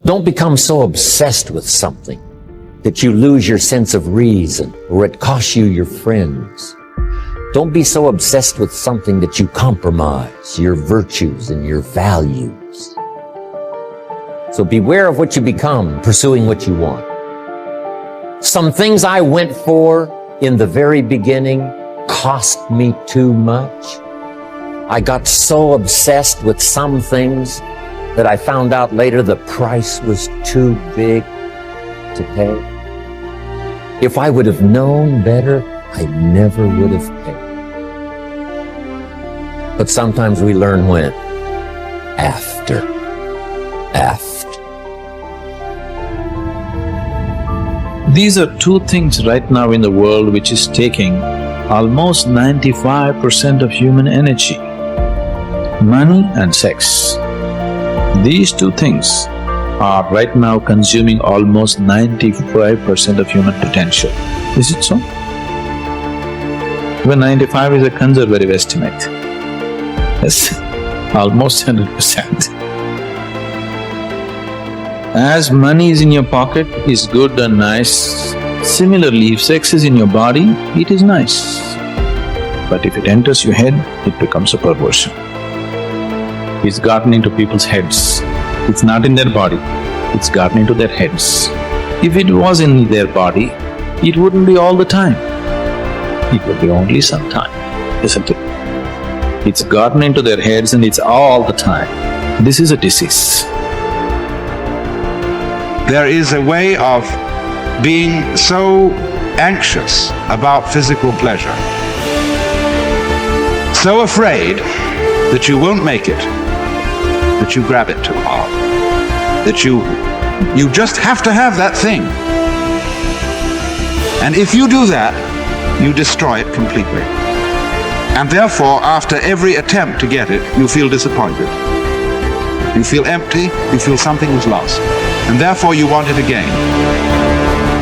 Don't become so obsessed with something that you lose your sense of reason or it costs you your friends. Don't be so obsessed with something that you compromise your virtues and your values. So beware of what you become, pursuing what you want. Some things I went for in the very beginning cost me too much. I got so obsessed with some things that I found out later the price was too big to pay. If I would have known better, I never would have paid. But sometimes we learn when? After. These are two things right now in the world which is taking almost 95% of human energy: money and sex. These two things are right now consuming almost 95% of human potential. Is it so? Even 95 is a conservative estimate. Yes, almost 100%. As money is in your pocket is good and nice, similarly if sex is in your body, it is nice. But if it enters your head, it becomes a perversion. It's gotten into people's heads. It's not in their body, it's gotten into their heads. If it was in their body, it wouldn't be all the time. It would be only sometime, isn't it? It's gotten into their heads and it's all the time. This is a disease. There is a way of being so anxious about physical pleasure, so afraid that you won't make it, that you grab it too hard, that you just have to have that thing. And if you do that, you destroy it completely. And therefore, after every attempt to get it, you feel disappointed. You feel empty, you feel something was lost. And therefore you want it again.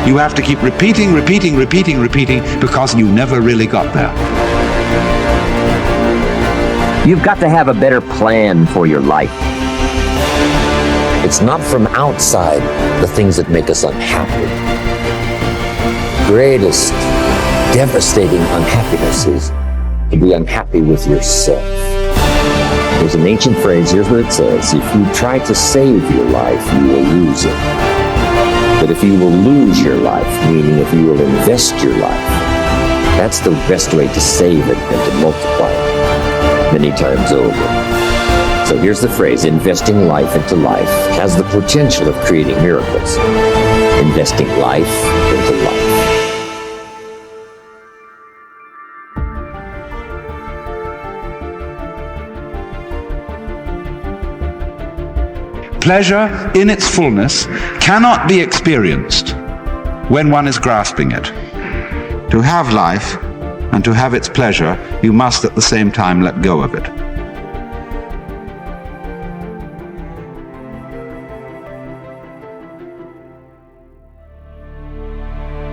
You have to keep repeating because you never really got there. You've got to have a better plan for your life. It's not from outside the things that make us unhappy. Greatest, devastating unhappiness is to be unhappy with yourself. There's an ancient phrase, here's what it says: if you try to save your life, you will lose it. But if you will lose your life, meaning if you will invest your life, that's the best way to save it and to multiply it many times over. So here's the phrase: investing life into life has the potential of creating miracles. Investing life into life. Pleasure in its fullness cannot be experienced when one is grasping it. To have life and to have its pleasure, you must at the same time let go of it.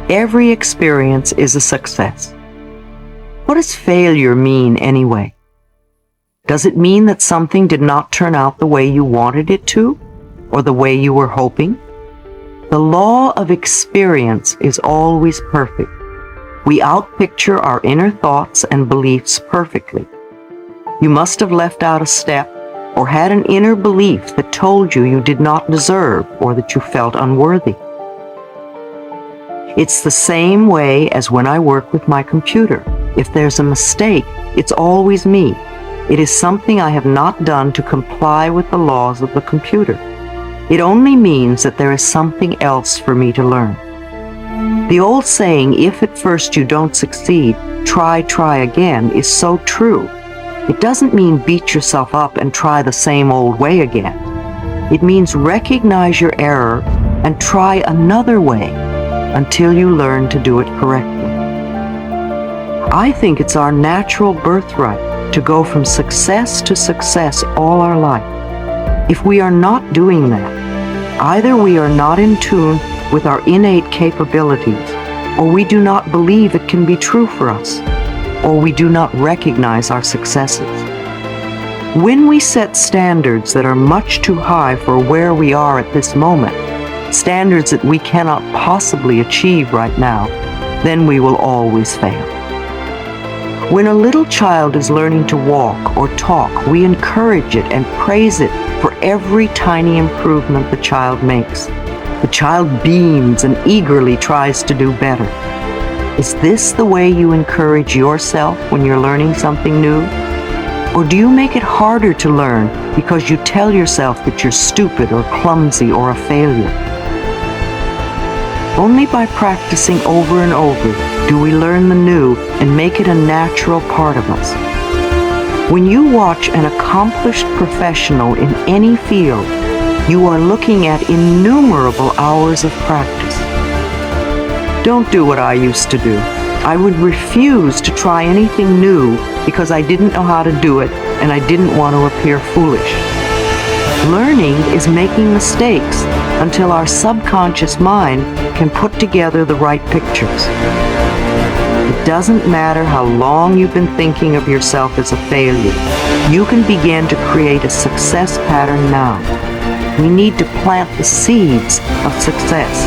Every experience is a success. What does failure mean anyway? Does it mean that something did not turn out the way you wanted it to, or the way you were hoping? The law of experience is always perfect. We outpicture our inner thoughts and beliefs perfectly. You must have left out a step or had an inner belief that told you did not deserve or that you felt unworthy. It's the same way as when I work with my computer. If there's a mistake, it's always me. It is something I have not done to comply with the laws of the computer. It only means that there is something else for me to learn. The old saying, if at first you don't succeed, try again, is so true. It doesn't mean beat yourself up and try the same old way again. It means recognize your error and try another way until you learn to do it correctly. I think it's our natural birthright to go from success to success all our life. If we are not doing that, either we are not in tune with our innate capabilities, or we do not believe it can be true for us, or we do not recognize our successes. When we set standards that are much too high for where we are at this moment, standards that we cannot possibly achieve right now, then we will always fail. When a little child is learning to walk or talk, we encourage it and praise it for every tiny improvement the child makes. The child beams and eagerly tries to do better. Is this the way you encourage yourself when you're learning something new? Or do you make it harder to learn because you tell yourself that you're stupid or clumsy or a failure? Only by practicing over and over do we learn the new and make it a natural part of us. When you watch an accomplished professional in any field, you are looking at innumerable hours of practice. Don't do what I used to do. I would refuse to try anything new because I didn't know how to do it and I didn't want to appear foolish. Learning is making mistakes until our subconscious mind can put together the right pictures. It doesn't matter how long you've been thinking of yourself as a failure. You can begin to create a success pattern now. We need to plant the seeds of success.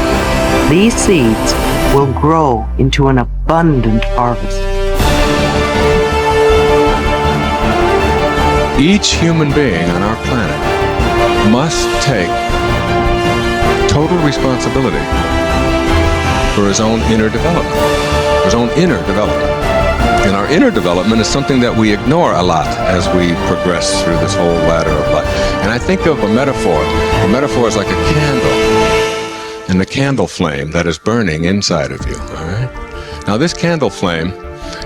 These seeds will grow into an abundant harvest. Each human being on our planet must take total responsibility for his own inner development. And our inner development is something that we ignore a lot as we progress through this whole ladder of life. And I think of a metaphor. A metaphor is like a candle, and the candle flame that is burning inside of you, all right? Now this candle flame,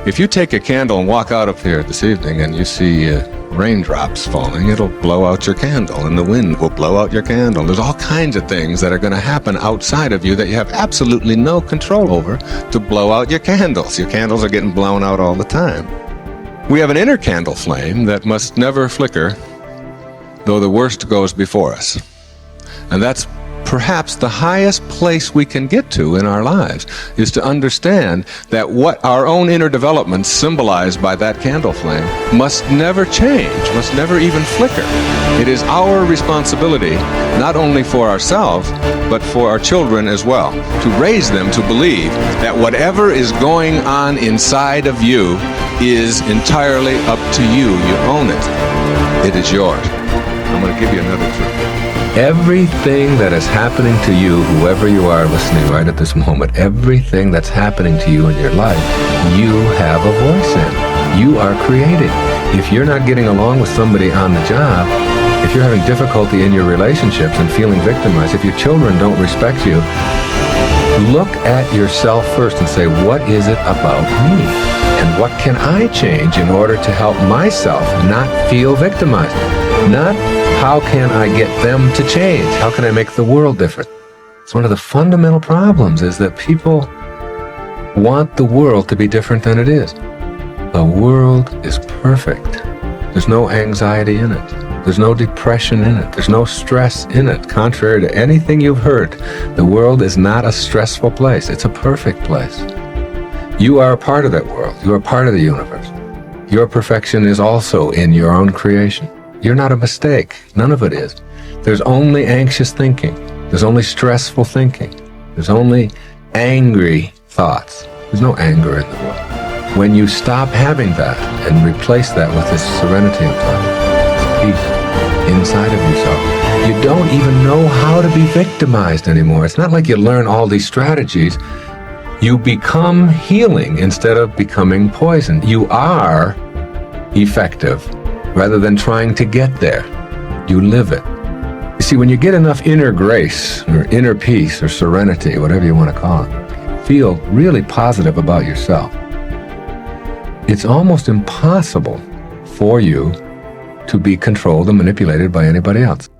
if you take a candle and walk out of here this evening and you see raindrops falling, it'll blow out your candle, and the wind will blow out your candle. There's all kinds of things that are going to happen outside of you that you have absolutely no control over to blow out your candles. Your candles are getting blown out all the time. We have an inner candle flame that must never flicker, though the worst goes before us. And that's perhaps the highest place we can get to in our lives, is to understand that what our own inner development symbolized by that candle flame must never change, must never even flicker. It is our responsibility, not only for ourselves, but for our children as well, to raise them to believe that whatever is going on inside of you is entirely up to you. You own it. It is yours. I'm going to give you another truth. Everything that is happening to you, whoever you are listening right at this moment, everything that's happening to you in your life, you have a voice in. You are creating. If you're not getting along with somebody on the job, if you're having difficulty in your relationships and feeling victimized, if your children don't respect you, look at yourself first and say, what is it about me? And what can I change in order to help myself not feel victimized? Not how can I get them to change? How can I make the world different? It's one of the fundamental problems, is that people want the world to be different than it is. The world is perfect. There's no anxiety in it. There's no depression in it. There's no stress in it. Contrary to anything you've heard, the world is not a stressful place. It's a perfect place. You are a part of that world. You are part of the universe. Your perfection is also in your own creation. You're not a mistake. None of it is. There's only anxious thinking. There's only stressful thinking. There's only angry thoughts. There's no anger in the world. When you stop having that and replace that with this serenity of thought, this peace inside of yourself, you don't even know how to be victimized anymore. It's not like you learn all these strategies. You become healing instead of becoming poison. You are effective rather than trying to get there. You live it. You see, when you get enough inner grace or inner peace or serenity, whatever you want to call it, feel really positive about yourself, it's almost impossible for you to be controlled and manipulated by anybody else.